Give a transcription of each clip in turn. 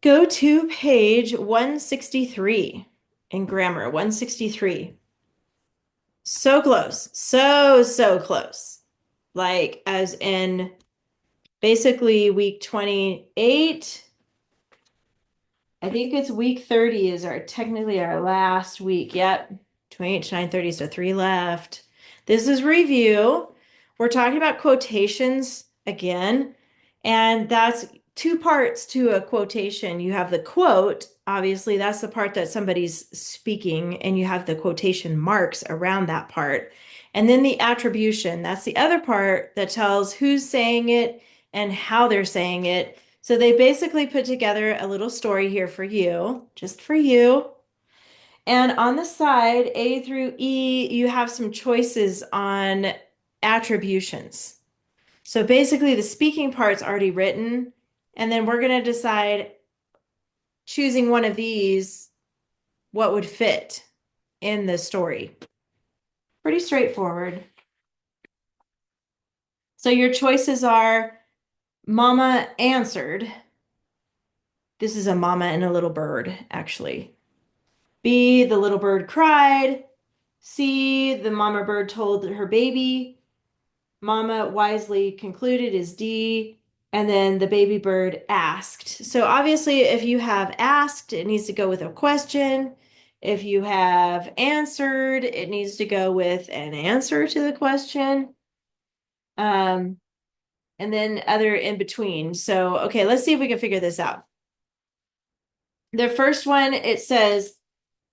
Go to page 163 in grammar, 163. So close. So close. Like, as in basically week 28. I think it's week 30 is technically our last week. Yep. 28 to 9:30, so three left. This is review. We're talking about quotations again, and that's two parts to a quotation. You have the quote, obviously, that's the part that somebody's speaking, and you have the quotation marks around that part. And then the attribution, that's the other part that tells who's saying it and how they're saying it. So they basically put together a little story here for you, just for you. And on the side, A through E, you have some choices on attributions. So basically, the speaking part's already written, and then we're going to decide, choosing one of these, what would fit in the story. Pretty straightforward. So your choices are Mama answered. This is a mama and a little bird, actually. B, the little bird cried. C, the mama bird told her baby. Mama wisely concluded is D. And then the baby bird asked. So obviously, if you have asked, it needs to go with a question. If you have answered, it needs to go with an answer to the question. And then other in between. So, okay, let's see if we can figure this out. The first one, it says,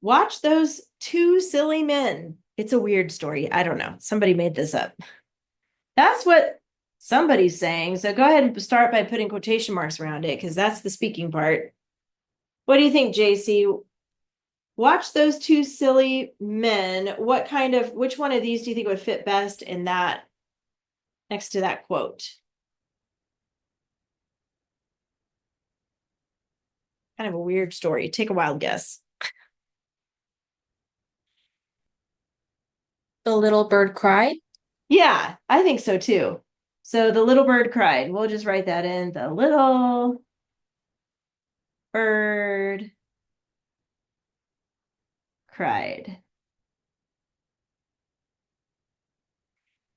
watch those two silly men. It's a weird story. I don't know. Somebody made this up. That's what somebody's saying. So go ahead and start by putting quotation marks around it because that's the speaking part. What do you think, JC? Watch those two silly men. Which one of these do you think would fit best in that, next to that quote? Kind of a weird story. Take a wild guess. The little bird cried. Yeah, I think so too. So the little bird cried. We'll just write that in. The little bird cried.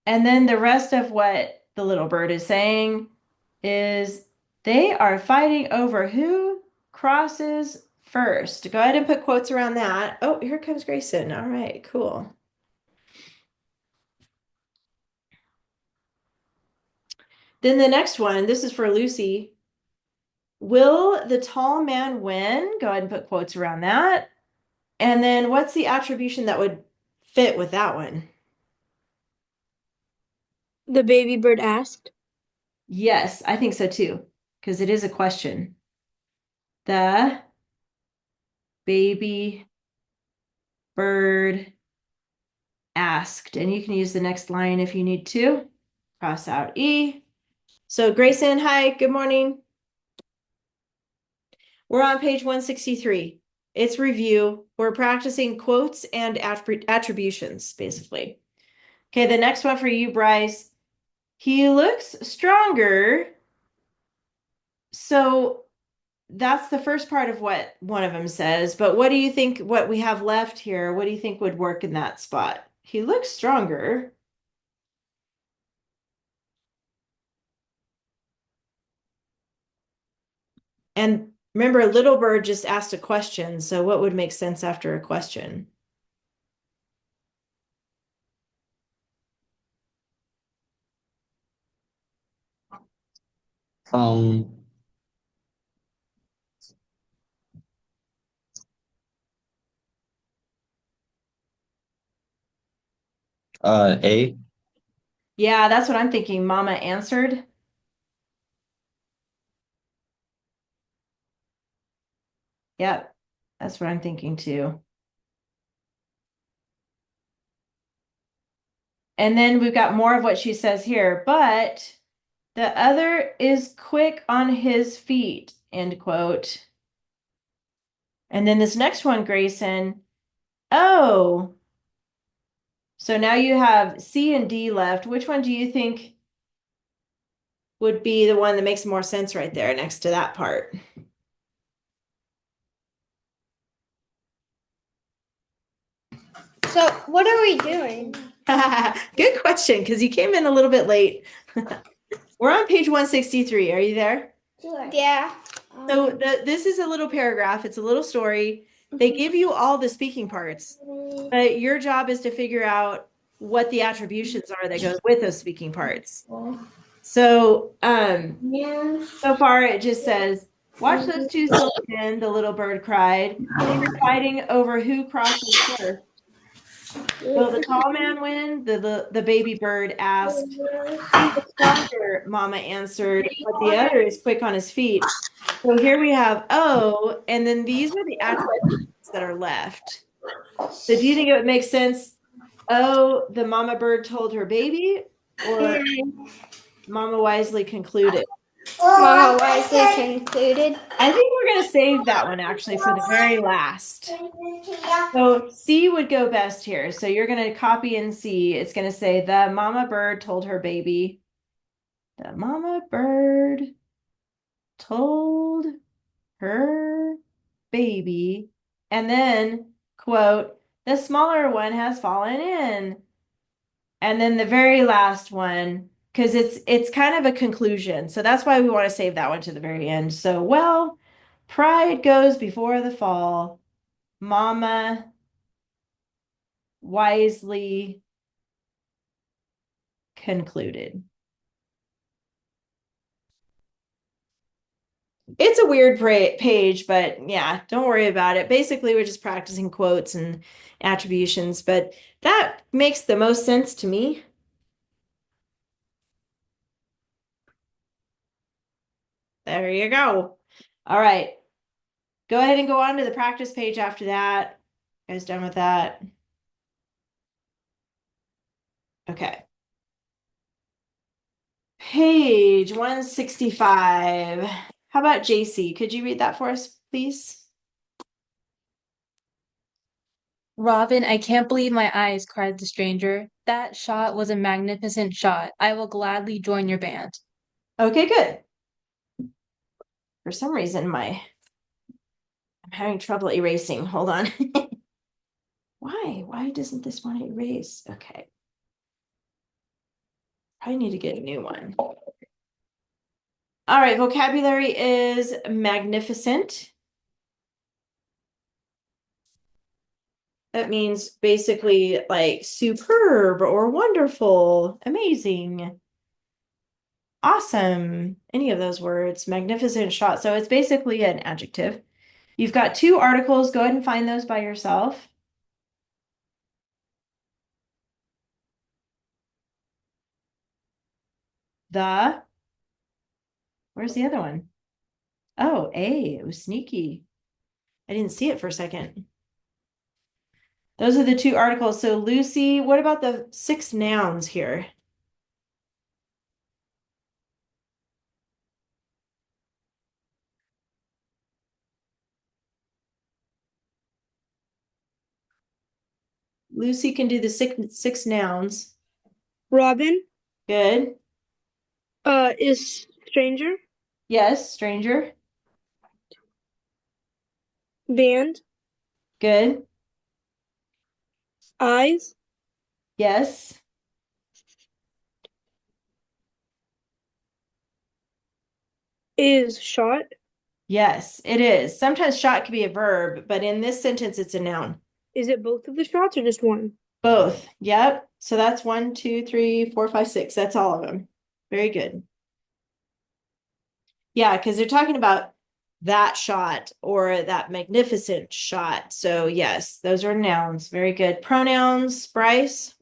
And then the rest of what the little bird is saying is they are fighting over who crosses first. Go ahead and put quotes around that. Oh, here comes Grayson. All right, cool. Then the next one, this is for Lucy. Will the tall man win? Go ahead and put quotes around that. And then what's the attribution that would fit with that one? The baby bird asked. Yes, I think so too, because it is a question. The baby bird asked. And you can use the next line if you need to. Cross out E. So Grayson, hi, good morning. We're on page 163. It's review. We're practicing quotes and attributions, basically. Okay, the next one for you, Bryce. He looks stronger. So that's the first part of what one of them says. But what do you think, what we have left here, what do you think would work in that spot? He looks stronger. And remember, Little Bird just asked a question. So what would make sense after a question? Um, A. Yeah, that's what I'm thinking. Mama answered. Yep, that's what I'm thinking too. And then we've got more of what she says here, but the other is quick on his feet, end quote. And then this next one, Grayson. Oh, so now you have C and D left. Which one do you think would be the one that makes more sense right there next to that part? So, what are we doing? Good question, because you came in a little bit late. We're on page 163. Are you there? Yeah. So this is a little paragraph. It's a little story. They give you all the speaking parts, but your job is to figure out what the attributions are that go with those speaking parts. So so far it just says, watch those two silly men, the little bird cried. They were fighting over who crosses first. Will the tall man win? The baby bird asked. He's the stronger, Mama answered, but the other is quick on his feet. So here we have O, and then these are the attributes that are left. So do you think it would make sense? Oh, the mama bird told her baby, or Mama wisely concluded? Mama wisely concluded. I think we're going to save that one actually for the very last. So C would go best here. So you're going to copy in C. It's going to say the mama bird told her baby. The mama bird told her baby. And then, quote, the smaller one has fallen in. And then the very last one, because it's kind of a conclusion. So that's why we want to save that one to the very end. So, well, pride goes before the fall. Mama wisely concluded. It's a weird page, but yeah, don't worry about it. Basically, we're just practicing quotes and attributions, but that makes the most sense to me. There you go. All right. Go ahead and go on to the practice page after that. You guys done with that? Okay. Page 165. How about JC? Could you read that for us, please? Robin, I can't believe my eyes, cried the stranger. That shot was a magnificent shot. I will gladly join your band. Okay, good. For some reason, I'm having trouble erasing. Hold on. Why? Why doesn't this want to erase? Okay. I need to get a new one. All right, vocabulary is magnificent. That means basically like superb or wonderful, amazing, awesome, any of those words, magnificent shot. So it's basically an adjective. You've got two articles. Go ahead and find those by yourself. The, where's the other one? Oh, A, it was sneaky. I didn't see it for a second. Those are the two articles. So Lucy, what about the 6 nouns here? Lucy can do the six nouns. Robin Good. is stranger. Yes, stranger. Band, Good. eyes, Yes. is shot. Yes, it is. Sometimes shot can be a verb, but in this sentence, it's a noun. Is it both of the shots or just one? Both. Yep. So that's 1, 2, 3, 4, 5, 6. That's all of them. Very good. Yeah, because they're talking about that shot or that magnificent shot. So yes, those are nouns. Very good. Pronouns, Bryce.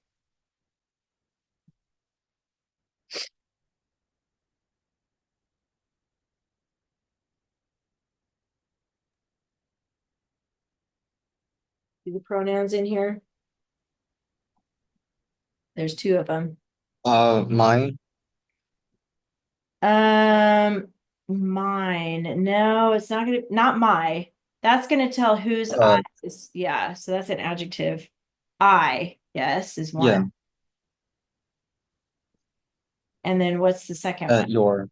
See the pronouns in here? There's 2 of them. Mine. Mine. No, it's not my. That's gonna tell whose I is. Yeah, so that's an adjective. I, yes, is one. Yeah. And then what's the second one? Your.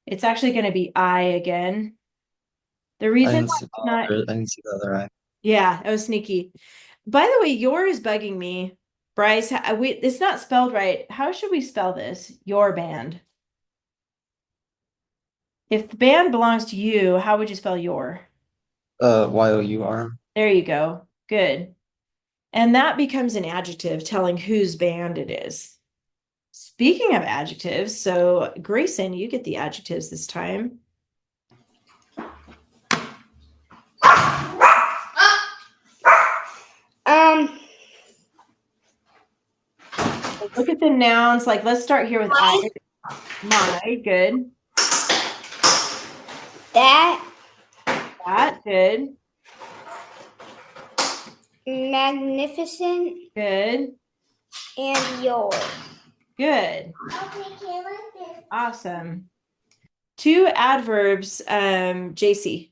It's actually gonna be I again. The I reason didn't why see, it's not, I didn't see the other eye. yeah, oh sneaky. By the way, your is bugging me. Bryce, it's not spelled right. How should we spell this? Your band. If the band belongs to you, how would you spell your? Y-O-U-R. There you go. Good. And that becomes an adjective telling whose band it is. Speaking of adjectives, so Grayson, you get the adjectives this time. Um, Look at the nouns. Like, let's start here with I. My, good. that, That, good. magnificent, Good. and your. Good. Awesome. Two adverbs, JC.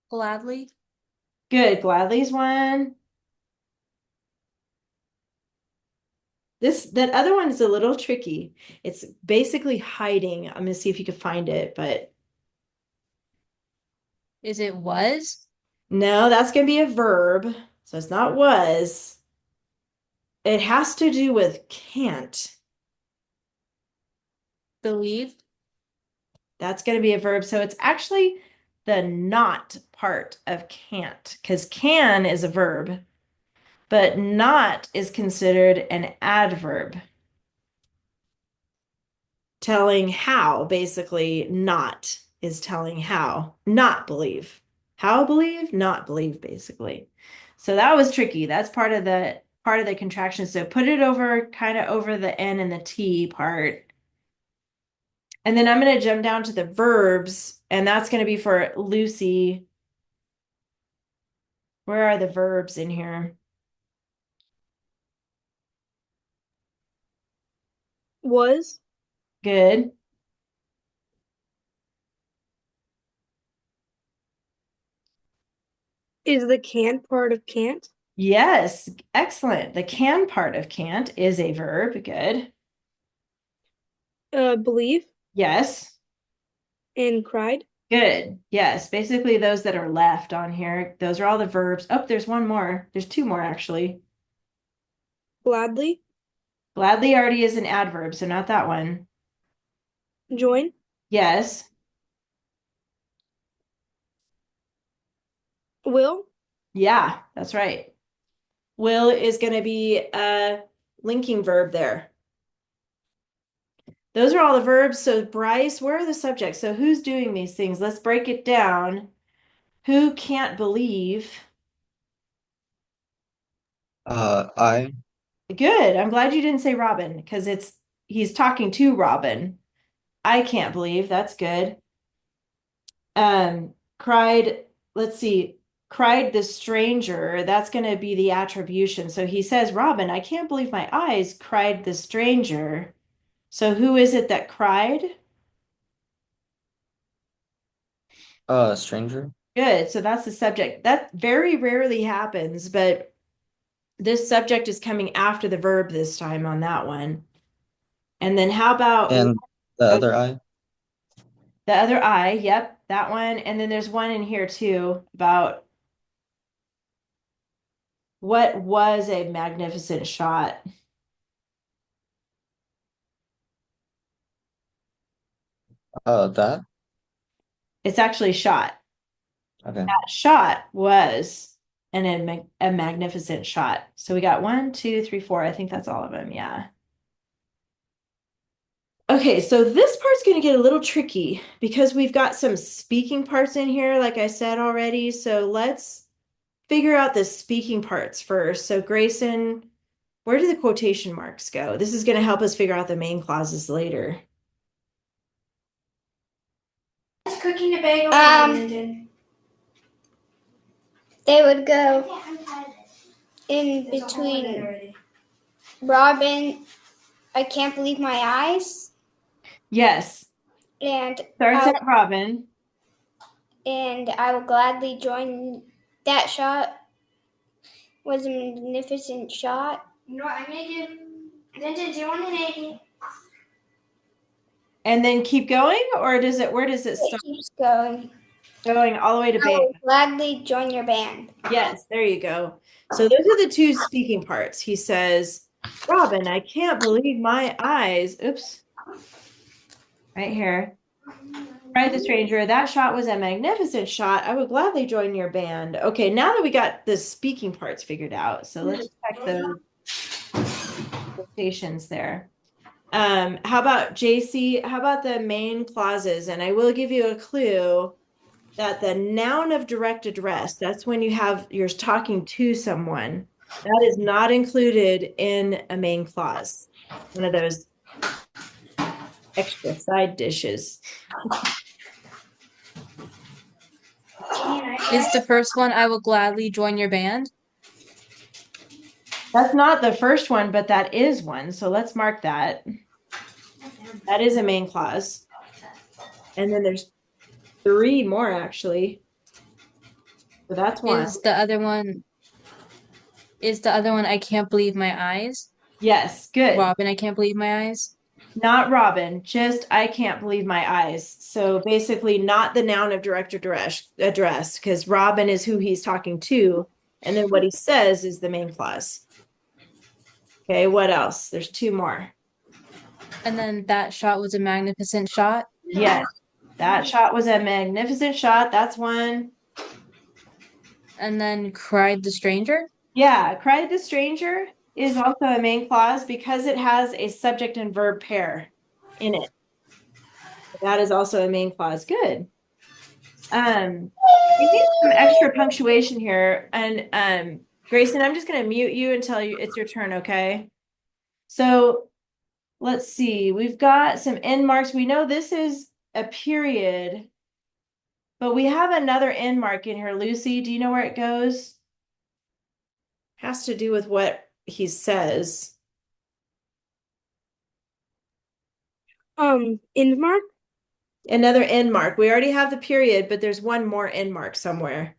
Gladly. Good. Gladly's one. That other one is a little tricky. It's basically hiding. I'm gonna see if you can find it, but Is it was? no, that's gonna be a verb. So it's not was. It has to do with can't. Believe. That's gonna be a verb. So it's actually the not part of can't, because can is a verb, but not is considered an adverb. Telling how, basically, not is telling how, not believe. How believe, not believe, basically. So that was tricky. That's part of the contraction. So put it over kind of over the N and the T part. And then I'm going to jump down to the verbs, and that's going to be for Lucy. Where are the verbs in here? Was. Good. Is the can part of can't? Yes, excellent. The can part of can't is a verb. Good. Believe Yes. and cried. Good. Yes. Basically, those that are left on here, those are all the verbs. Oh, there's one more. There's two more, actually. Gladly. Gladly already is an adverb, so not that one. Join. Yes. Will. Yeah, that's right. Will is going to be a linking verb there. Those are all the verbs. So, Bryce, where are the subjects? So, who's doing these things? Let's break it down. Who can't believe? I. Good. I'm glad you didn't say Robin because he's talking to Robin. I can't believe. That's good. Cried, let's see, cried the stranger. That's going to be the attribution. So he says, Robin, I can't believe my eyes, cried the stranger. So who is it that cried? Stranger. Good. So that's the subject. That very rarely happens, but this subject is coming after the verb this time on that one. And then how about And the other I. the other I? Yep, that one. And then there's one in here too about what was a magnificent shot. That. It's actually shot. Okay. That shot was a magnificent shot. So we got 1, 2, 3, 4. I think that's all of them. Yeah. Okay, so this part's going to get a little tricky because we've got some speaking parts in here, like I said already. So let's figure out the speaking parts first. So Grayson, where do the quotation marks go? This is going to help us figure out the main clauses later. Cooking a bagel they would go in between Robin, I can't believe my eyes, Yes. and Starts at Robin. I will gladly join. That shot was a magnificent shot. You know what I'm gonna do? I'm gonna do an 80. And then keep going, or where does it It start? keeps going. Going all the way to I band. will gladly join your band. Yes, there you go. So those are the two speaking parts. He says, Robin, I can't believe my eyes. Oops, right here. Cried the stranger. That shot was a magnificent shot. I would gladly join your band. Okay, now that we got the speaking parts figured out, so let's check the quotations there. How about JC? How about the main clauses? And I will give you a clue that the noun of direct address, that's when you're talking to someone. That is not included in a main clause. One of those extra side dishes. Is the first one I will gladly join your band? That's not the first one, but that is one. So let's mark that. That is a main clause. And then there's 3 more actually. So that's one. Is the other one I can't believe my eyes? Yes, good. Robin, I can't believe my eyes. Not Robin, just I can't believe my eyes. So basically, not the noun of direct address, because Robin is who he's talking to. And then what he says is the main clause. Okay, what else? There's 2 more. And then that shot was a magnificent shot. Yes, that shot was a magnificent shot. That's one. And then cried the stranger. Yeah, cried the stranger is also a main clause because it has a subject and verb pair in it. That is also a main clause. Good. We need some extra punctuation here. And Grayson, I'm just going to mute you until it's your turn, okay? So let's see. We've got some end marks. We know this is a period, but we have another end mark in here. Lucy, do you know where it goes? Has to do with what he says. End mark? Another end mark. We already have the period, but there's one more end mark somewhere.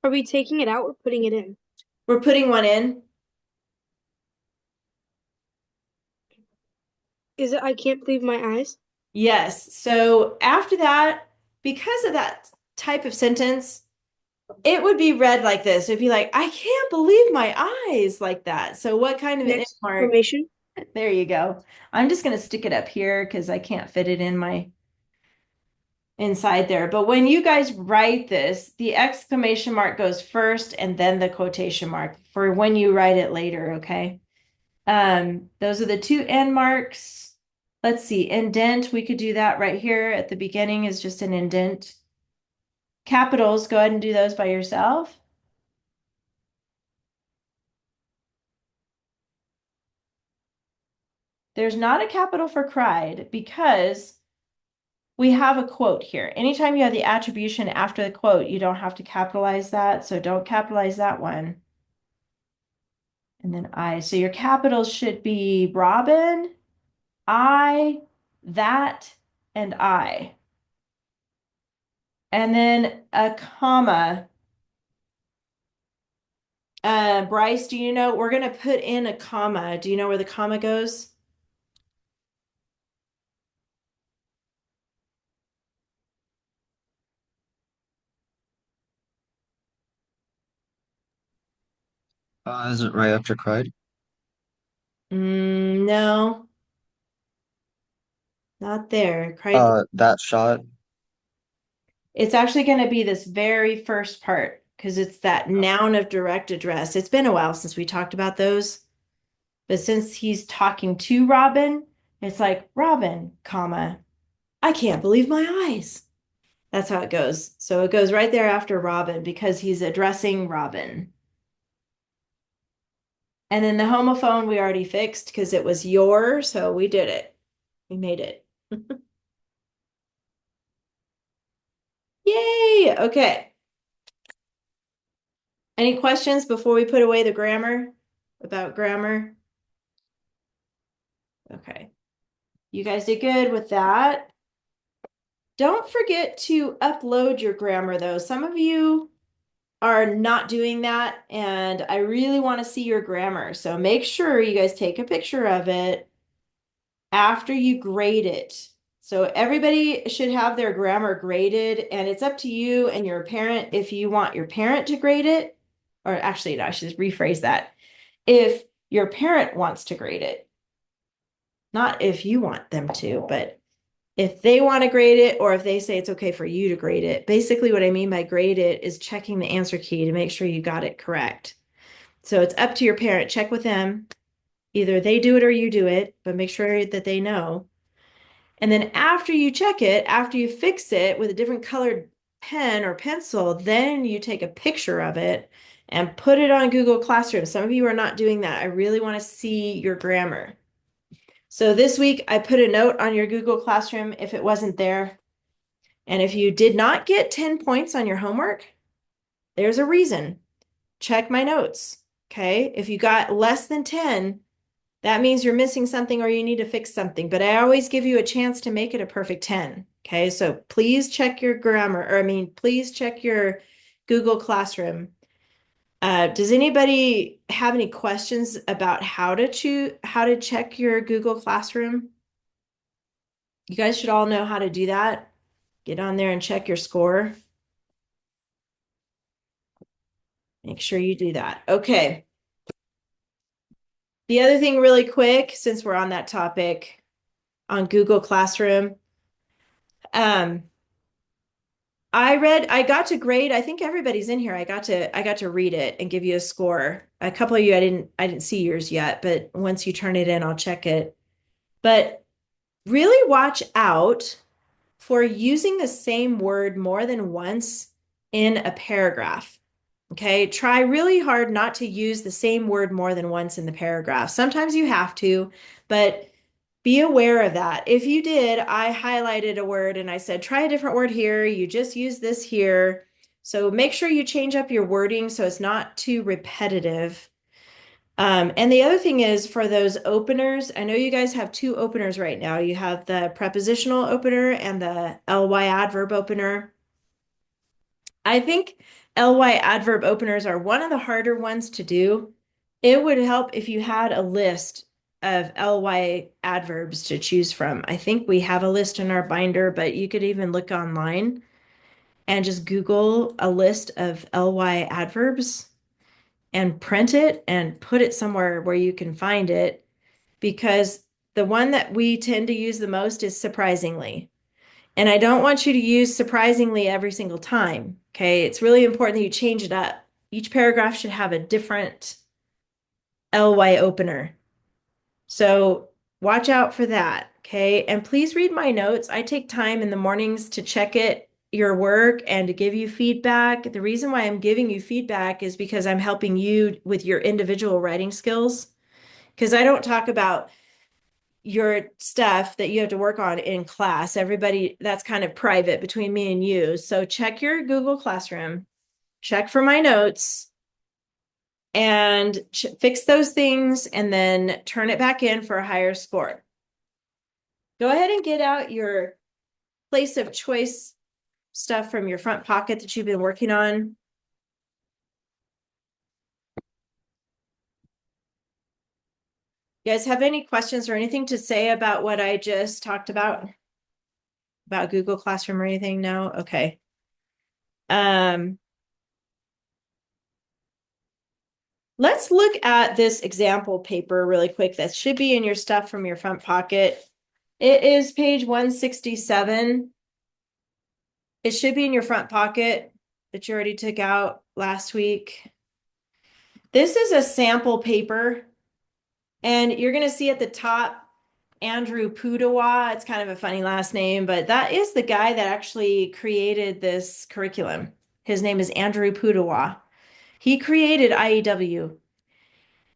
Are we taking it out or putting it in? We're putting one in. Is it I can't believe my eyes? Yes. So after that, because of that type of sentence, it would be read like this. It'd be like, I can't believe my eyes, like that. So what kind of an end Next mark? exclamation. There you go. I'm just going to stick it up here because I can't fit it in my inside there. But when you guys write this, the exclamation mark goes first and then the quotation mark for when you write it later, okay? Those are the 2 end marks. Let's see, indent, we could do that right here at the beginning is just an indent. Capitals, go ahead and do those by yourself. There's not a capital for cried because we have a quote here. Anytime you have the attribution after the quote, you don't have to capitalize that. So don't capitalize that one. And then I. So your capitals should be Robin, I, that, and I. And then a comma. Bryce, do you know? We're going to put in a comma. Do you know where the comma goes? Is it right after cried? No, not there. Cried. That shot. It's actually going to be this very first part because it's that noun of direct address. It's been a while since we talked about those. But since he's talking to Robin, it's like, Robin, comma, I can't believe my eyes. That's how it goes. So it goes right there after Robin because he's addressing Robin. And then the homophone we already fixed because it was your, so we did it. We made it. Yay! Okay. Any questions before we put away the grammar? About grammar? Okay. You guys did good with that. Don't forget to upload your grammar though. Some of you are not doing that, and I really want to see your grammar. So make sure you guys take a picture of it after you grade it. So everybody should have their grammar graded, and it's up to you and your parent if you want your parent to grade it, or actually, no, I should rephrase that. If your parent wants to grade it, not if you want them to, but if they want to grade it or if they say it's okay for you to grade it. Basically, what I mean by grade it is checking the answer key to make sure you got it correct. So it's up to your parent. Check with them. Either they do it or you do it, but make sure that they know. And then after you check it, after you fix it with a different colored pen or pencil, then you take a picture of it and put it on Google Classroom. Some of you are not doing that. I really want to see your grammar. So this week I put a note on your Google Classroom if it wasn't there. And if you did not get 10 points on your homework, there's a reason. Check my notes. Okay. If you got less than 10, that means you're missing something or you need to fix something. But I always give you a chance to make it a perfect 10. Okay. So please check your grammar, or please check your Google Classroom. Does anybody have any questions about how to check your Google Classroom? You guys should all know how to do that. Get on there and check your score. Make sure you do that. Okay. The other thing really quick, since we're on that topic on Google Classroom, I got to grade, I think everybody's in here. I got to read it and give you a score. A couple of you, I didn't see yours yet, but once you turn it in, I'll check it. But really watch out for using the same word more than once in a paragraph. Okay, try really hard not to use the same word more than once in the paragraph. Sometimes you have to, but be aware of that. If you did, I highlighted a word and I said, try a different word here. You just use this here. So make sure you change up your wording so it's not too repetitive. And the other thing is for those openers, I know you guys have two openers right now. You have the prepositional opener and the ly adverb opener. I think ly adverb openers are one of the harder ones to do. It would help if you had a list of ly adverbs to choose from. I think we have a list in our binder, but you could even look online and just Google a list of ly adverbs and print it and put it somewhere where you can find it, because the one that we tend to use the most is surprisingly. And I don't want you to use surprisingly every single time. Okay. It's really important that you change it up. Each paragraph should have a different ly opener. So watch out for that. Okay. And please read my notes. I take time in the mornings to check your work and to give you feedback. The reason why I'm giving you feedback is because I'm helping you with your individual writing skills. Because I don't talk about your stuff that you have to work on in class. Everybody, that's kind of private between me and you. So check your Google Classroom, check for my notes, and fix those things, and then turn it back in for a higher score. Go ahead and get out your place of choice stuff from your front pocket that you've been working on. You guys have any questions or anything to say about what I just talked about Google Classroom or anything? No? Okay. Let's look at this example paper really quick. That should be in your stuff from your front pocket. It is page 167. It should be in your front pocket that you already took out last week. This is a sample paper, and you're going to see at the top Andrew Pudawa. It's kind of a funny last name, but that is the guy that actually created this curriculum. His name is Andrew Pudawa. He created IEW.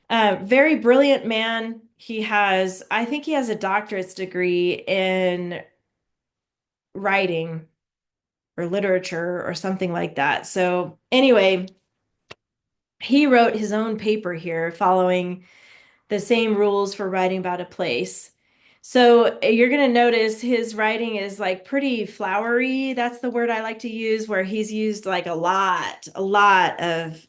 Very brilliant man. I think he has a doctorate's degree in writing or literature or something like that. So anyway, he wrote his own paper here following the same rules for writing about a place. So you're going to notice his writing is like pretty flowery. That's the word I like to use, where he's used like a lot of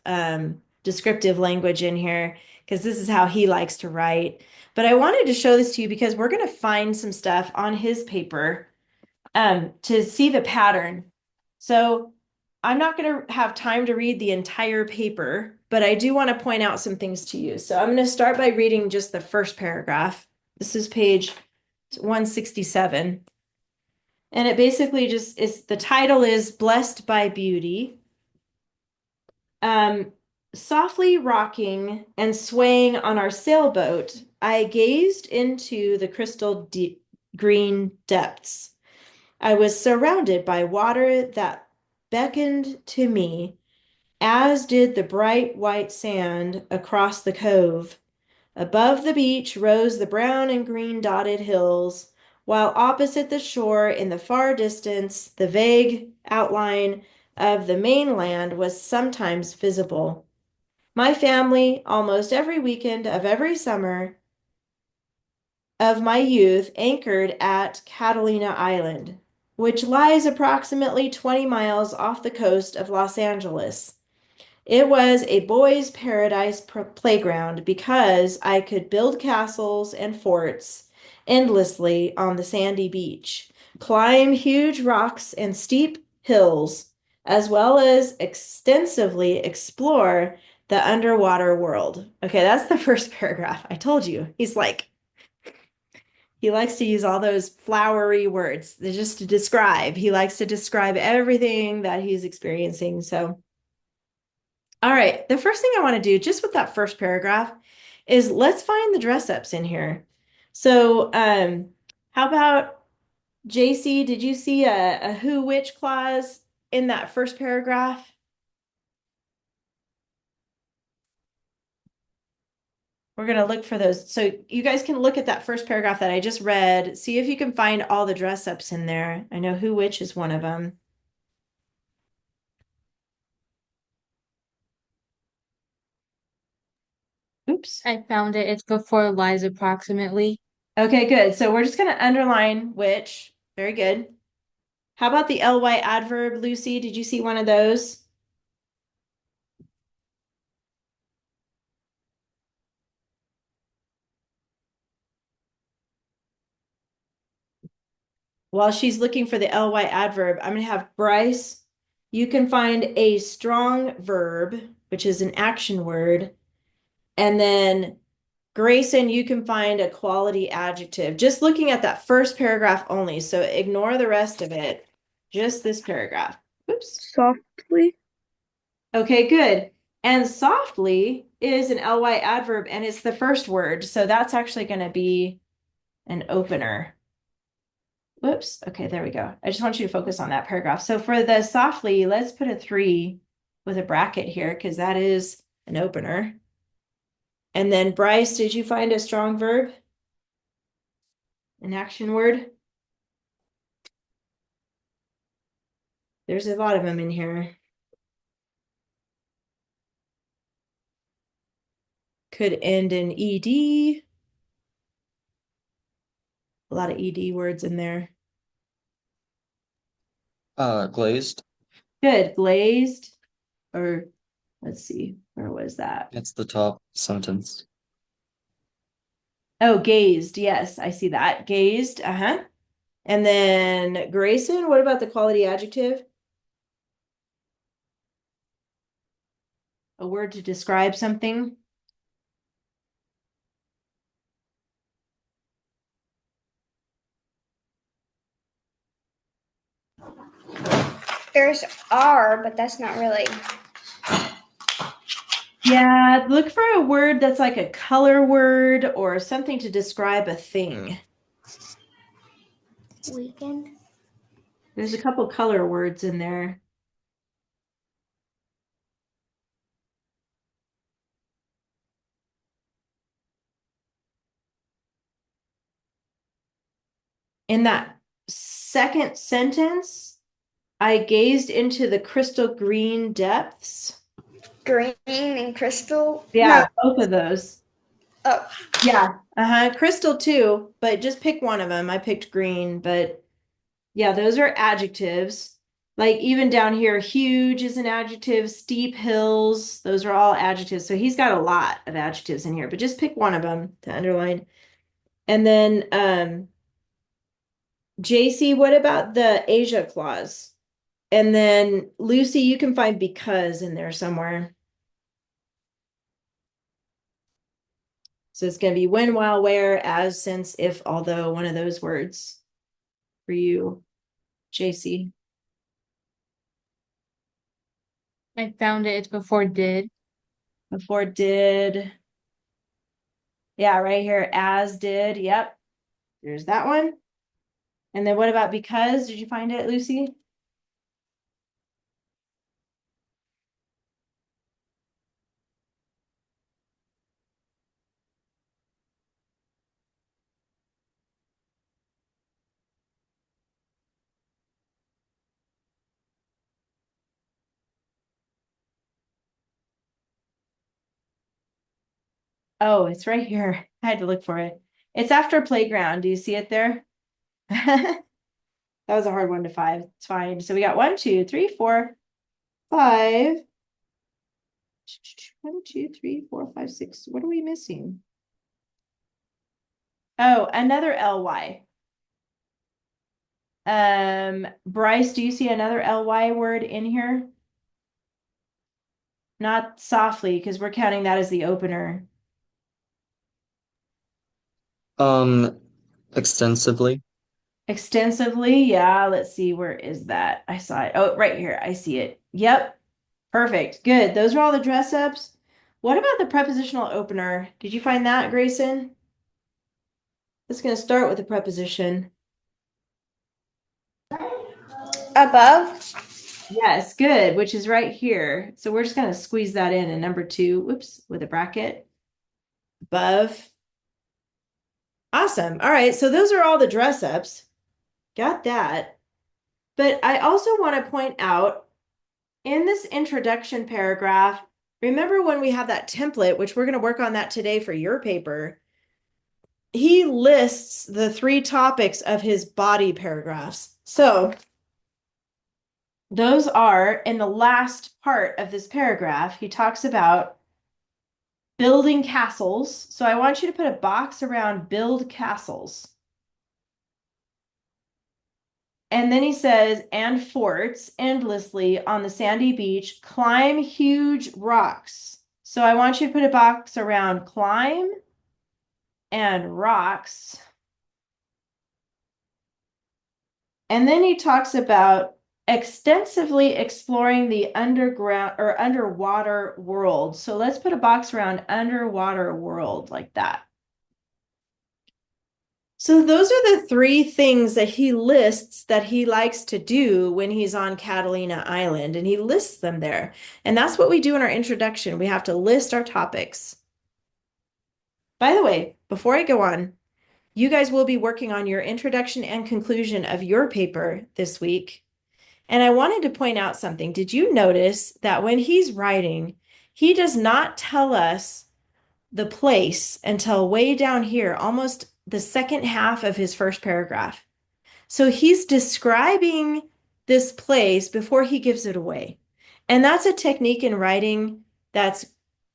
descriptive language in here because this is how he likes to write. But I wanted to show this to you because we're going to find some stuff on his paper to see the pattern. So I'm not going to have time to read the entire paper, but I do want to point out some things to you. So I'm going to start by reading just the first paragraph. This is page 167. And it basically just is, the title is Blessed by Beauty. Softly rocking and swaying on our sailboat, I gazed into the crystal green depths. I was surrounded by water that beckoned to me, as did the bright white sand across the cove. Above the beach rose the brown and green dotted hills, while opposite the shore in the far distance, the vague outline of the mainland was sometimes visible. My family, almost every weekend of every summer of my youth, anchored at Catalina Island, which lies approximately 20 miles off the coast of Los Angeles. It was a boys' paradise playground because I could build castles and forts endlessly on the sandy beach, climb huge rocks and steep hills, as well as extensively explore the underwater world. Okay, that's the first paragraph. I told you. He likes to use all those flowery words just to describe. He likes to describe everything that he's experiencing. So, all right, the first thing I want to do just with that first paragraph is let's find the dress ups in here. So, how about JC? Did you see a who which clause in that first paragraph? We're going to look for those. So you guys can look at that first paragraph that I just read. See if you can find all the dress ups in there. I know who which is one of them. Oops. I found it. It's before lies approximately. Okay, good. So we're just going to underline which. Very good. How about the ly adverb, Lucy? Did you see one of those? While she's looking for the ly adverb, I'm going to have Bryce. You can find a strong verb, which is an action word. And then Grayson, you can find a quality adjective. Just looking at that first paragraph only. So ignore the rest of it. Just this paragraph. Oops. Softly. Okay, good. And softly is an ly adverb, and it's the first word. So that's actually going to be an opener. Whoops. Okay, there we go. I just want you to focus on that paragraph. So for the softly, let's put a 3 with a bracket here because that is an opener. And then Bryce, did you find a strong verb? An action word? There's a lot of them in here. Could end in ed. A lot of ed words in there. Glazed. Good. Glazed. Or let's see, where was that? It's the top sentence. Oh, gazed. Yes, I see that. Gazed. Uh-huh. And then Grayson, what about the quality adjective? A word to describe something. There's R, but that's not really. Yeah, look for a word that's like a color word or something to describe a thing. Weekend. There's a couple color words in there. In that second sentence, I gazed into the crystal green depths. Green and crystal. Yeah, both of those. Oh, Yeah. Crystal too, but just pick one of them. I picked green, but yeah, those are adjectives. Like even down here, huge is an adjective, steep hills, those are all adjectives. So he's got a lot of adjectives in here, but just pick one of them to underline. And then JC, what about the Asia clause? And then Lucy, you can find because in there somewhere. So it's going to be when, while, where, as, since, if, although, one of those words for you, JC. I found it. It's before did. Before did. Yeah, right here, as did. Yep. There's that one. And then what about because? Did you find it, Lucy? Oh, it's right here. I had to look for it. It's after playground. Do you see it there? That was a hard one to find. It's fine. So we got 1, 2, 3, 4, 5. 1, 2, 3, 4, 5, 6. What are we missing? Oh, another ly. Bryce, do you see another ly word in here? Not softly, because we're counting that as the opener. Extensively. Extensively, yeah. Let's see, where is that? I saw it. Oh, right here. I see it. Yep. Perfect. Good. Those are all the dress ups. What about the prepositional opener? Did you find that, Grayson? It's going to start with a preposition. above. Yes, good, which is right here. So we're just going to squeeze that in number 2, whoops, with a bracket above. Awesome. All right. So those are all the dress ups. Got that. But I also want to point out in this introduction paragraph, remember when we have that template, which we're going to work on that today for your paper, he lists the 3 topics of his body paragraphs. So those are in the last part of this paragraph, he talks about building castles. So I want you to put a box around build castles. And then he says, and forts endlessly on the sandy beach, climb huge rocks. So I want you to put a box around climb and rocks. And then he talks about extensively exploring the underground or underwater world. So let's put a box around underwater world like that. So those are the 3 things that he lists that he likes to do when he's on Catalina Island, and he lists them there. And that's what we do in our introduction. We have to list our topics. By the way, before I go on, you guys will be working on your introduction and conclusion of your paper this week. And I wanted to point out something. Did you notice that when he's writing, he does not tell us the place until way down here, almost the second half of his first paragraph. So he's describing this place before he gives it away. And that's a technique in writing that's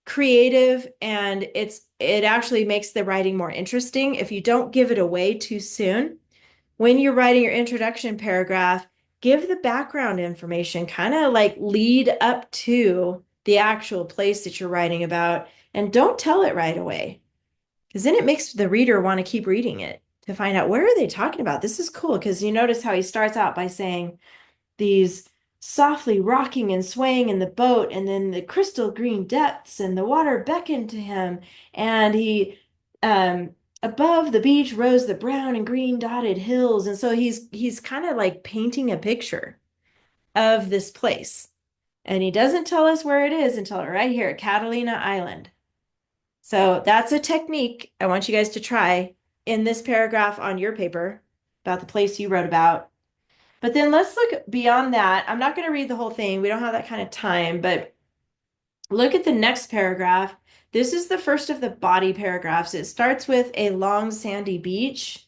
creative, and it actually makes the writing more interesting if you don't give it away too soon. When you're writing your introduction paragraph, give the background information, kind of like lead up to the actual place that you're writing about, and don't tell it right away, because then it makes the reader want to keep reading it to find out, where are they talking about? This is cool, because you notice how he starts out by saying these softly rocking and swaying in the boat, and then the crystal green depths, and the water beckoned to him, and he above the beach rose the brown and green dotted hills. And so he's kind of like painting a picture of this place, and he doesn't tell us where it is until right here at Catalina Island. So that's a technique I want you guys to try in this paragraph on your paper about the place you wrote about. But then let's look beyond that. I'm not going to read the whole thing. We don't have that kind of time, but Look at the next paragraph. This is the first of the body paragraphs. It starts with a long sandy beach.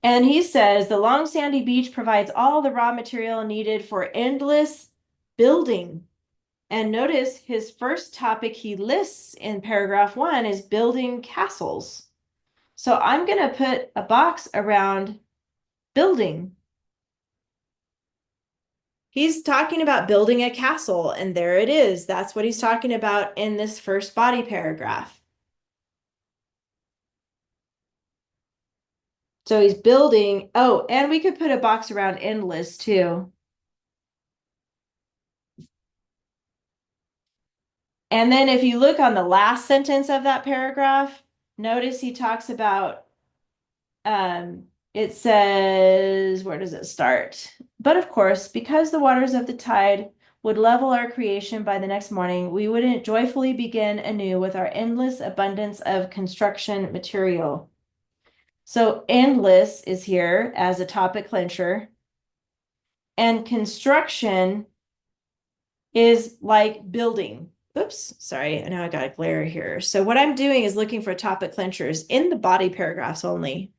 And he says the long sandy beach provides all the raw material needed for endless building. And notice his first topic he lists in paragraph 1 is building castles. So I'm going to put a box around building. He's talking about building a castle, and there it is. That's what he's talking about in this first body paragraph. So he's building, oh, and we could put a box around endless too. And then if you look on the last sentence of that paragraph, notice he talks about, it says, where does it start? But of course, because the waters of the tide would level our creation by the next morning, we wouldn't joyfully begin anew with our endless abundance of construction material. So endless is here as a topic clincher. And construction is like building. Oops, sorry, now I got a glare here. So what I'm doing is looking for topic clinchers in the body paragraphs only.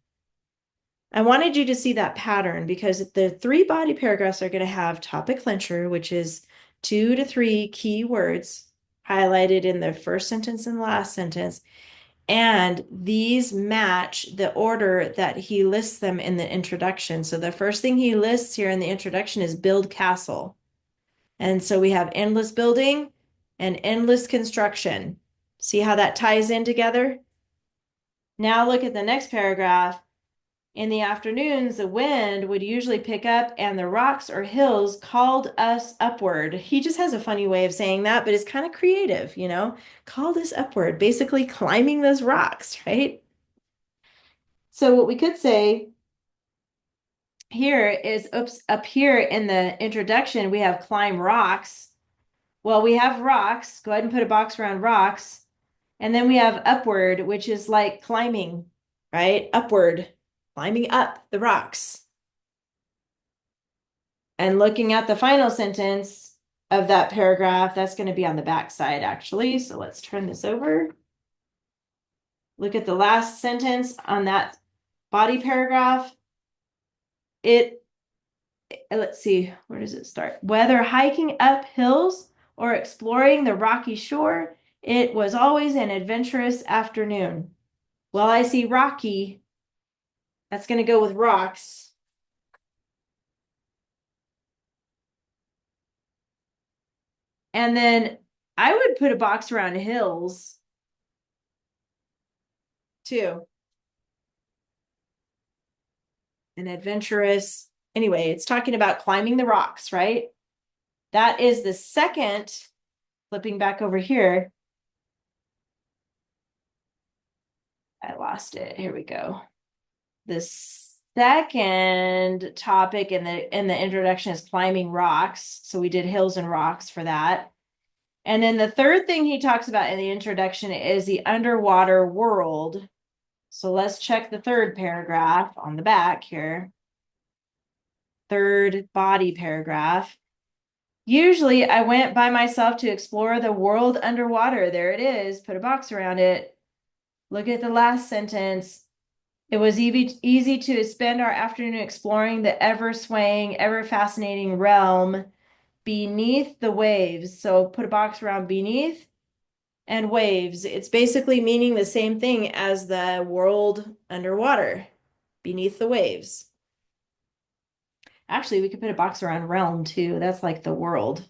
I wanted you to see that pattern because the 3 body paragraphs are going to have topic clincher, which is 2 to 3 key words highlighted in the first sentence and last sentence. And these match the order that he lists them in the introduction. So the first thing he lists here in the introduction is build castle. And so we have endless building and endless construction. See how that ties in together? Now look at the next paragraph. In the afternoons, the wind would usually pick up and the rocks or hills called us upward. He just has a funny way of saying that, but it's kind of creative, you know, called us upward, basically climbing those rocks, right? So what we could say here is, oops, up here in the introduction, we have climb rocks. Well, we have rocks. Go ahead and put a box around rocks. And then we have upward, which is like climbing, right? Upward, climbing up the rocks. And looking at the final sentence of that paragraph, that's going to be on the back side, actually. So let's turn this over. Look at the last sentence on that body paragraph. Let's see, where does it start? Whether hiking up hills or exploring the rocky shore, it was always an adventurous afternoon. Well, I see rocky. That's going to go with rocks. And then I would put a box around hills too. An adventurous. Anyway, it's talking about climbing the rocks, right? That is the second, flipping back over here. I lost it. Here we go. The second topic in the introduction is climbing rocks. So we did hills and rocks for that. And then the third thing he talks about in the introduction is the underwater world. So let's check the third paragraph on the back here. Third body paragraph. Usually I went by myself to explore the world underwater. There it is. Put a box around it. Look at the last sentence. It was easy to spend our afternoon exploring the ever-swaying, ever-fascinating realm beneath the waves. So put a box around beneath and waves. It's basically meaning the same thing as the world underwater, beneath the waves. Actually, we could put a box around realm too. That's like the world.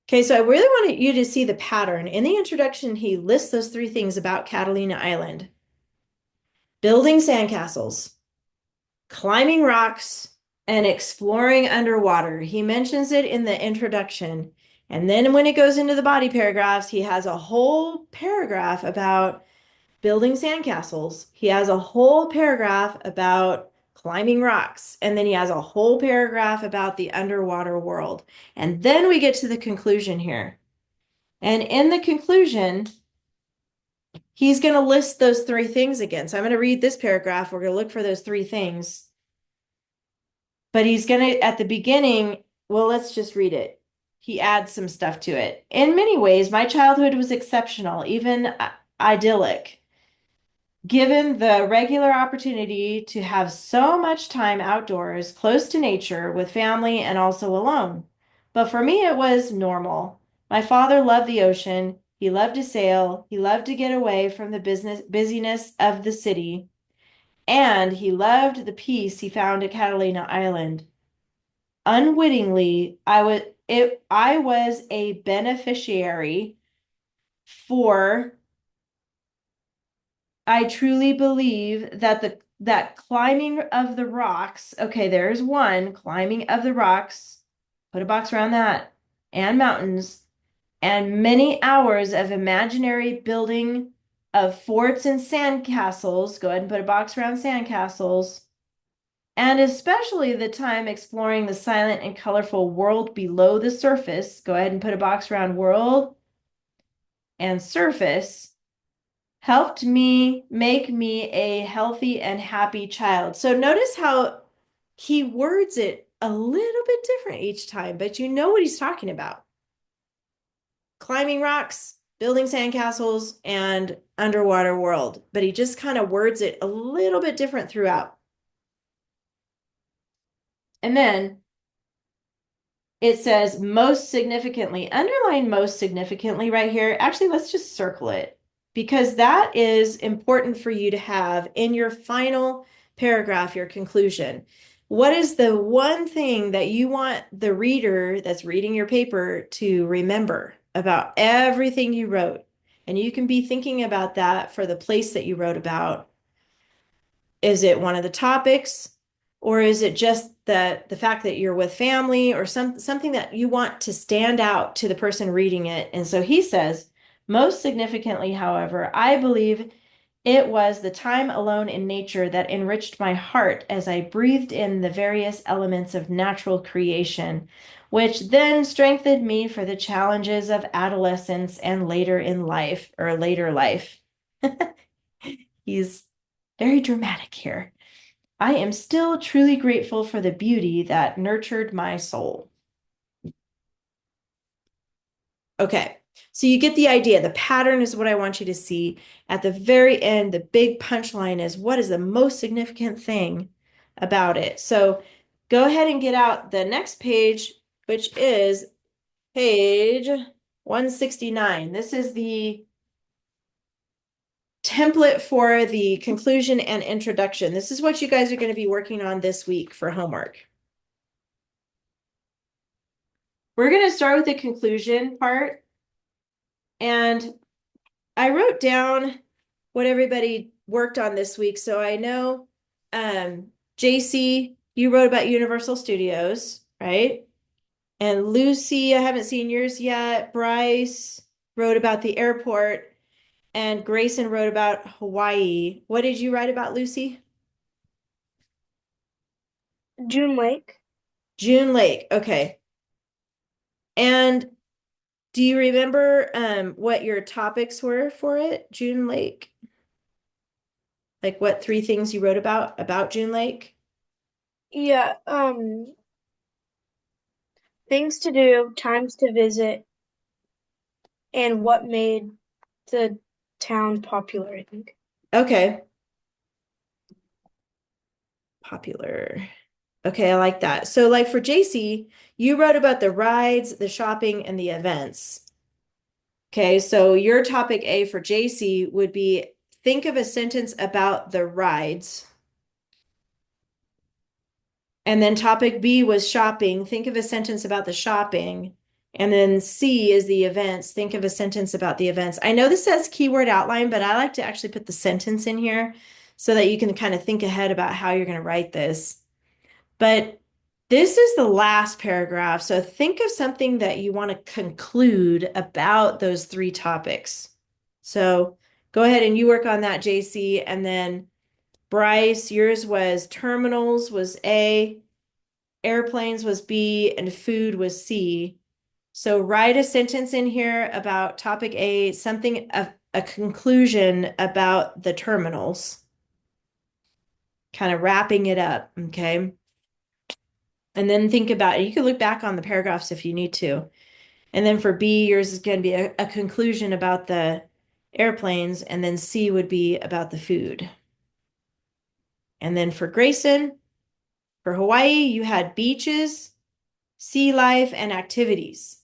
Okay, so I really wanted you to see the pattern. In the introduction, he lists those 3 things about Catalina Island. Building sandcastles, climbing rocks, and exploring underwater. He mentions it in the introduction. And then when it goes into the body paragraphs, he has a whole paragraph about building sandcastles. He has a whole paragraph about climbing rocks. And then he has a whole paragraph about the underwater world. And then we get to the conclusion here. And in the conclusion, he's going to list those 3 things again. So I'm going to read this paragraph. We're going to look for those 3 things. But he's going to, at the beginning, well, let's just read it. he adds some stuff to it. In many ways, my childhood was exceptional, even idyllic. Given the regular opportunity to have so much time outdoors, close to nature, with family, and also alone. But for me, it was normal. My father loved the ocean. He loved to sail. He loved to get away from the busyness of the city. And he loved the peace he found at Catalina Island. Unwittingly, I was a beneficiary for I truly believe that that climbing of the rocks, okay, there's one, climbing of the rocks, put a box around that, and mountains, and many hours of imaginary building of forts and sandcastles, go ahead and put a box around sandcastles, and especially the time exploring the silent and colorful world below the surface, go ahead and put a box around world and surface, helped me make me a healthy and happy child. So notice how he words it a little bit different each time, but you know what he's talking about. Climbing rocks, building sandcastles, and underwater world. But he just kind of words it a little bit different throughout. And then it says most significantly, underline most significantly right here. Actually, let's just circle it because that is important for you to have in your final paragraph, your conclusion. What is the one thing that you want the reader that's reading your paper to remember about everything you wrote? And you can be thinking about that for the place that you wrote about. Is it one of the topics? Or is it just the fact that you're with family or something that you want to stand out to the person reading it? And so he says, most significantly, however, I believe it was the time alone in nature that enriched my heart as I breathed in the various elements of natural creation, which then strengthened me for the challenges of adolescence and later in life, or later life. He's very dramatic here. I am still truly grateful for the beauty that nurtured my soul. Okay, so you get the idea. The pattern is what I want you to see. At the very end, the big punchline is what is the most significant thing about it? So go ahead and get out the next page, which is page 169. This is the template for the conclusion and introduction. This is what you guys are going to be working on this week for homework. We're going to start with the conclusion part. And I wrote down what everybody worked on this week. So I know, JC, you wrote about Universal Studios, right? And Lucy, I haven't seen yours yet. Bryce wrote about the airport. And Grayson wrote about Hawaii. What did you write about, Lucy? June Lake. June Lake. Okay. And do you remember what your topics were for it, June Lake? Like what 3 things you wrote about June Lake? Yeah, things to do, times to visit, and what made the town popular, I think. Okay. Popular. Okay, I like that. So like for JC, you wrote about the rides, the shopping, and the events. Okay, so your topic A for JC would be think of a sentence about the rides. And then topic B was shopping. Think of a sentence about the shopping. And then C is the events. Think of a sentence about the events. I know this says keyword outline, but I like to actually put the sentence in here so that you can kind of think ahead about how you're going to write this. But this is the last paragraph. So think of something that you want to conclude about those 3 topics. So go ahead and you work on that, JC. And then Bryce, yours was terminals was A, airplanes was B, and food was C. So write a sentence in here about topic A, something of a conclusion about the terminals, kind of wrapping it up, okay? And then think about it. You can look back on the paragraphs if you need to. And then for B, yours is going to be a conclusion about the airplanes, and then C would be about the food. And then for Grayson, for Hawaii, you had beaches, sea life, and activities.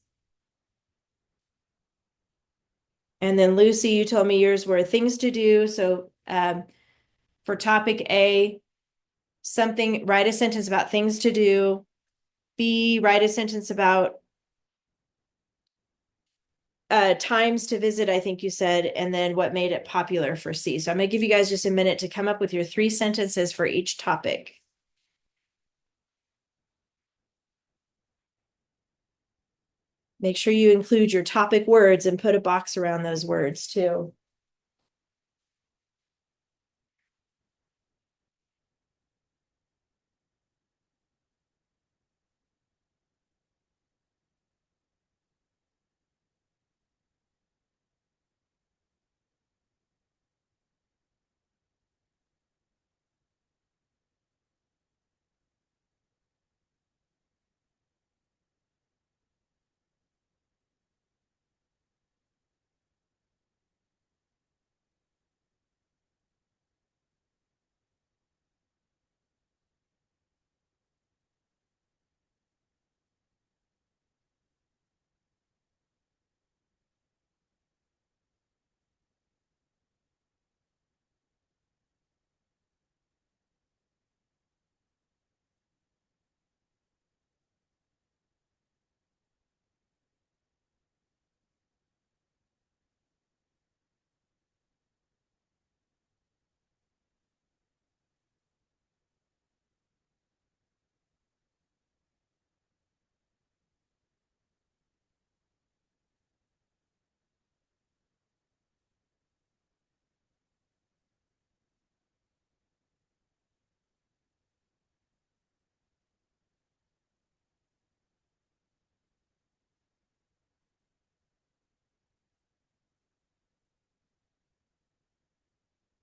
And then Lucy, you told me yours were things to do. So for topic A, write a sentence about things to do. B, write a sentence about times to visit, I think you said, and then what made it popular for C. So I'm going to give you guys just a minute to come up with your 3 sentences for each topic. Make sure you include your topic words and put a box around those words too.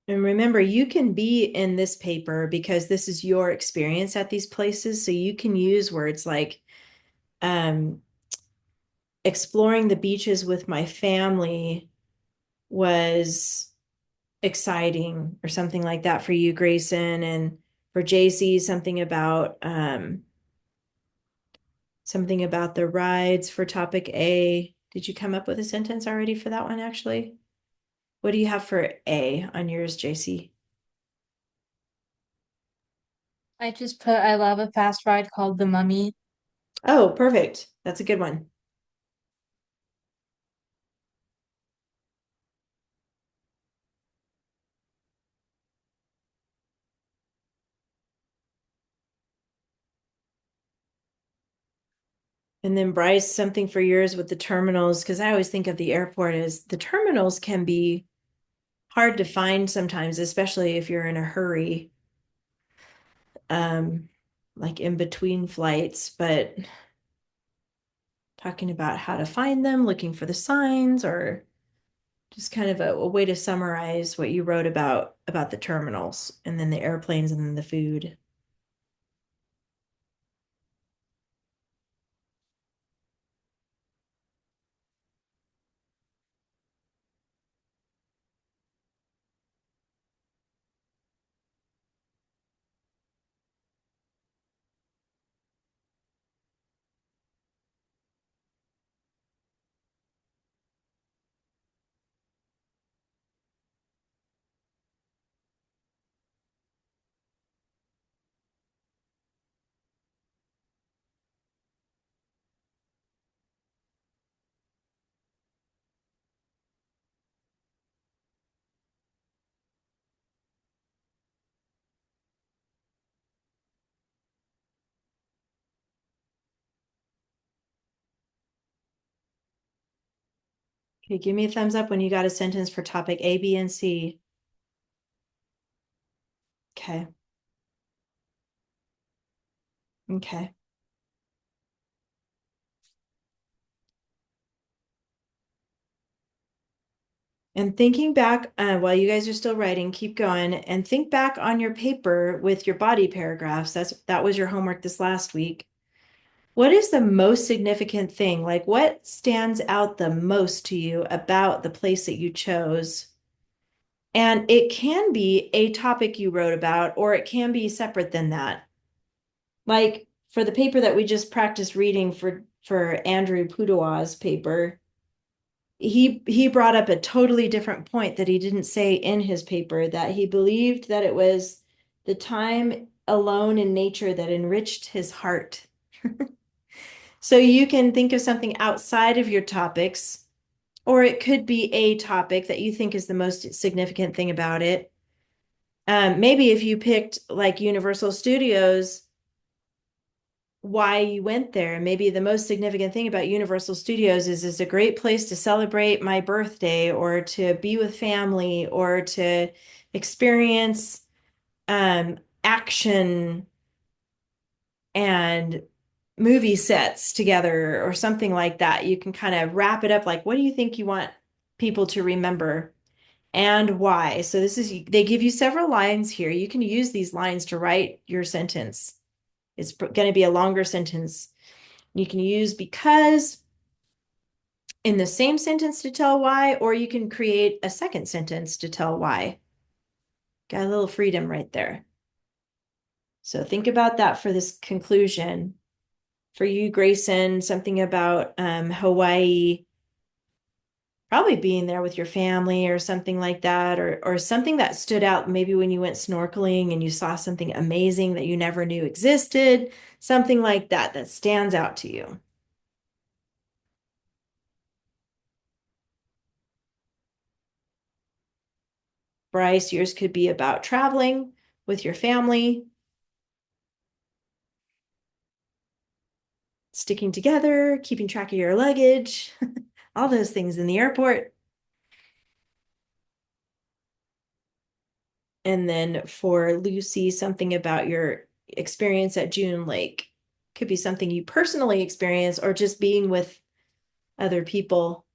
And remember, you can be in this paper because this is your experience at these places. So you can use words like exploring the beaches with my family was exciting or something like that for you, Grayson. And for JC, something about the rides for topic A. Did you come up with a sentence already for that one, actually? What do you have for A on yours, JC? I just put I love a fast ride called The Mummy. Oh, perfect. That's a good one. And then Bryce, something for yours with the terminals, because I always think of the airport as the terminals can be hard to find sometimes, especially if you're in a hurry, like in between flights, but talking about how to find them, looking for the signs, or just kind of a way to summarize what you wrote about the terminals and then the airplanes and then the food. Okay, give me a thumbs up when you got a sentence for topic A, B, and C. Okay. Okay. And thinking back, while you guys are still writing, keep going and think back on your paper with your body paragraphs. That was your homework this last week. What is the most significant thing? Like, what stands out the most to you about the place that you chose? And it can be a topic you wrote about, or it can be separate than that. Like for the paper that we just practiced reading for Andrew Pudewa's paper, he brought up a totally different point that he didn't say in his paper, that he believed that it was the time alone in nature that enriched his heart. So you can think of something outside of your topics, or it could be a topic that you think is the most significant thing about it. Maybe if you picked like Universal Studios, why you went there. Maybe the most significant thing about Universal Studios is it's a great place to celebrate my birthday, or to be with family, or to experience action and movie sets together, or something like that. You can kind of wrap it up like, what do you think you want people to remember and why? So this is, they give you several lines here. You can use these lines to write your sentence. It's going to be a longer sentence. You can use because in the same sentence to tell why, or you can create a second sentence to tell why. Got a little freedom right there. So think about that for this conclusion. For you, Grayson, something about Hawaii, probably being there with your family or something like that, or something that stood out maybe when you went snorkeling and you saw something amazing that you never knew existed, something like that that stands out to you. Bryce, yours could be about traveling with your family, sticking together, keeping track of your luggage, all those things in the airport. And then for Lucy, something about your experience at June Lake. Could be something you personally experience, or just being with other people.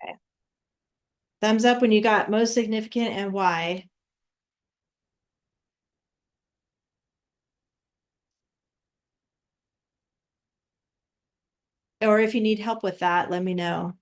Okay. Thumbs up when you got most significant and why. Or if you need help with that, let me know.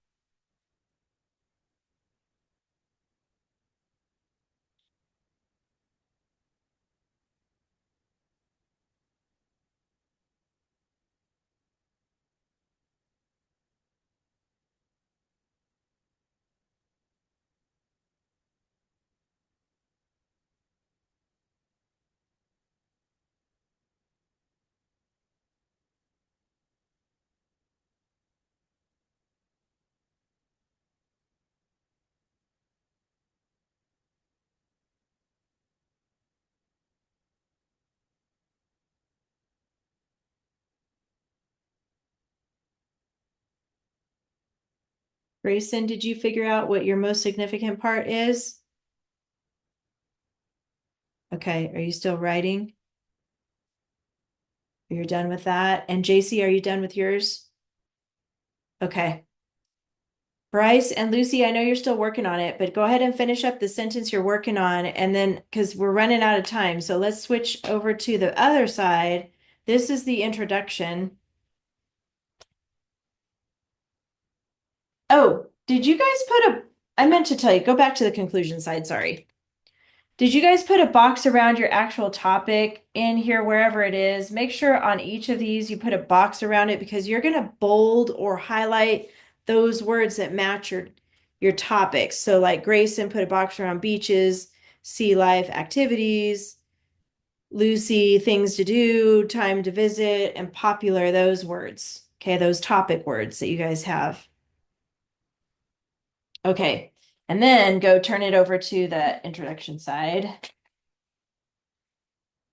Grayson, did you figure out what your most significant part is? Okay, are you still writing? You're done with that? And JC, are you done with yours? Okay. Bryce and Lucy, I know you're still working on it, but go ahead and finish up the sentence you're working on. And then, because we're running out of time, so let's switch over to the other side. This is the introduction. Oh, did you guys put a, I meant to tell you, go back to the conclusion side, sorry. Did you guys put a box around your actual topic in here, wherever it is? Make sure on each of these you put a box around it because you're going to bold or highlight those words that match your topics. So like Grayson put a box around beaches, sea life, activities, Lucy, things to do, time to visit, and popular, those words. Okay, those topic words that you guys have. Okay, and then go turn it over to the introduction side.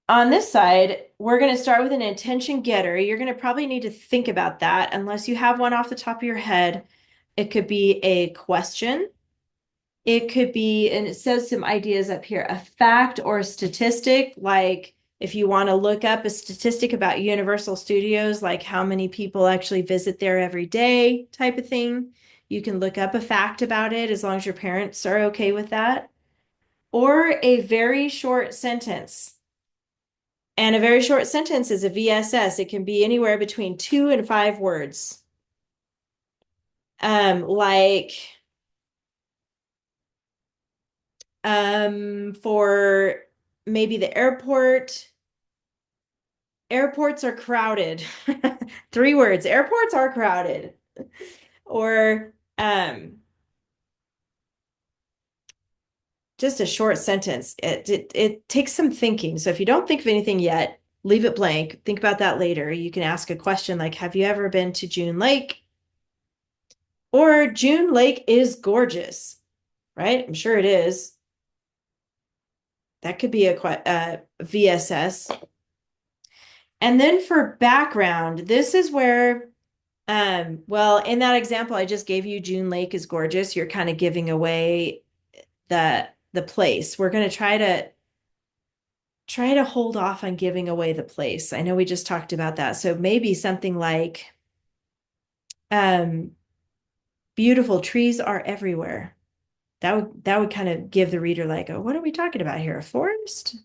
On this side, we're going to start with an intention getter. You're going to probably need to think about that unless you have one off the top of your head. It could be a question. It could be, and it says some ideas up here, a fact or a statistic. Like if you want to look up a statistic about Universal Studios, like how many people actually visit there every day type of thing, you can look up a fact about it as long as your parents are okay with that. Or a very short sentence. And a very short sentence is a VSS. It can be anywhere between 2 and 5 words. Like for maybe the airport, airports are crowded. 3 words, airports are crowded. Or just a short sentence. It takes some thinking. So if you don't think of anything yet, leave it blank. Think about that later. You can ask a question like, have you ever been to June Lake? Or June Lake is gorgeous, right? I'm sure it is. That could be a VSS. And then for background, this is where, well, in that example I just gave you, June Lake is gorgeous. You're kind of giving away the place. We're going to try to hold off on giving away the place. I know we just talked about that. So maybe something like, beautiful trees are everywhere. That would kind of give the reader like, oh, what are we talking about here? A forest?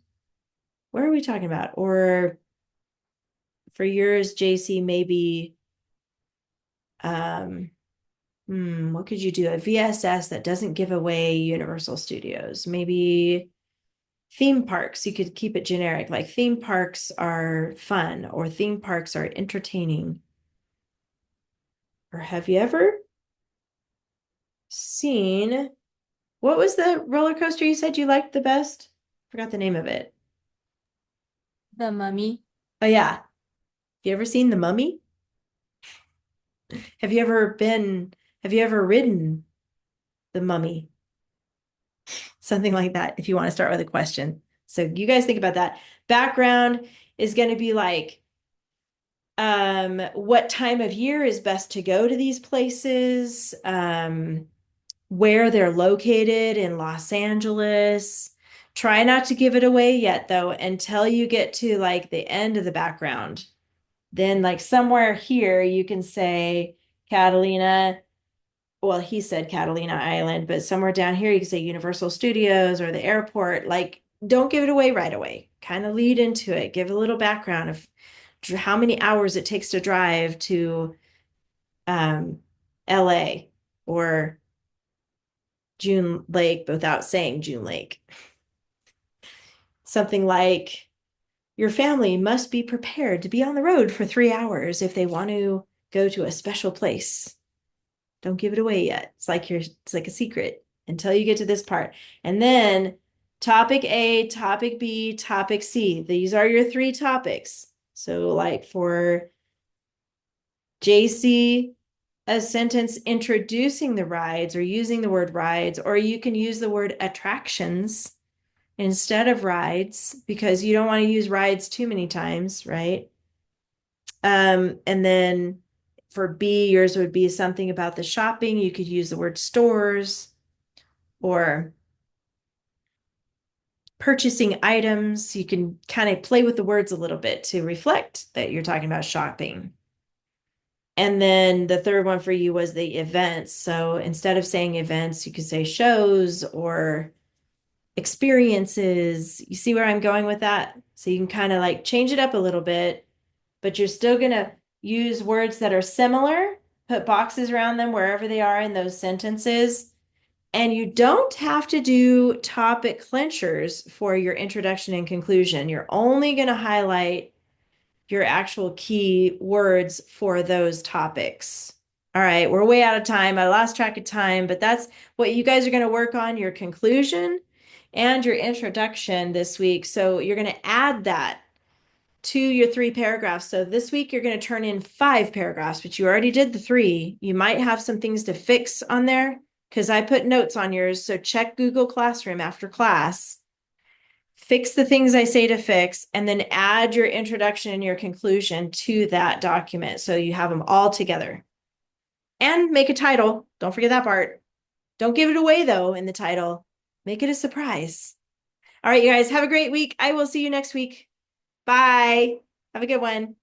Where are we talking about? Or for yours, JC, maybe what could you do? A VSS that doesn't give away Universal Studios. Maybe theme parks. You could keep it generic, like theme parks are fun or theme parks are entertaining. Or have you ever seen, what was the roller coaster you said you liked the best? Forgot the name of it. The Mummy. Oh yeah. Have you ever seen The Mummy? Have you ever ridden The Mummy? Something like that, if you want to start with a question. So you guys think about that. Background is going to be like, what time of year is best to go to these places? Where they're located in Los Angeles. Try not to give it away yet, though, until you get to like the end of the background. Then, like somewhere here, you can say Catalina. Well, he said Catalina Island, but somewhere down here, you can say Universal Studios or the airport. Like, don't give it away right away. Kind of lead into it. Give a little background of how many hours it takes to drive to LA or June Lake without saying June Lake. Something like, your family must be prepared to be on the road for 3 hours if they want to go to a special place. Don't give it away yet. It's like a secret until you get to this part. And then topic A, topic B, topic C. These are your 3 topics. So like for JC, a sentence introducing the rides or using the word rides, or you can use the word attractions instead of rides because you don't want to use rides too many times, right? And then for B, yours would be something about the shopping. You could use the word stores or purchasing items. You can kind of play with the words a little bit to reflect that you're talking about shopping. And then the third one for you was the events. So instead of saying events, you could say shows or experiences. You see where I'm going with that? So you can kind of like change it up a little bit, but you're still going to use words that are similar, put boxes around them wherever they are in those sentences, And you don't have to do topic clinchers for your introduction and conclusion. You're only going to highlight your actual key words for those topics. All right, we're way out of time. I lost track of time, but that's what you guys are going to work on, your conclusion and your introduction this week. So you're going to add that to your 3 paragraphs. So this week you're going to turn in 5 paragraphs, but you already did the 3. You might have some things to fix on there because I put notes on yours. So check Google Classroom after class. Fix the things I say to fix, and then add your introduction and your conclusion to that document so you have them all together. And make a title. Don't forget that part. Don't give it away, though, in the title. Make it a surprise. All right, you guys, have a great week. I will see you next week. Bye. Have a good one.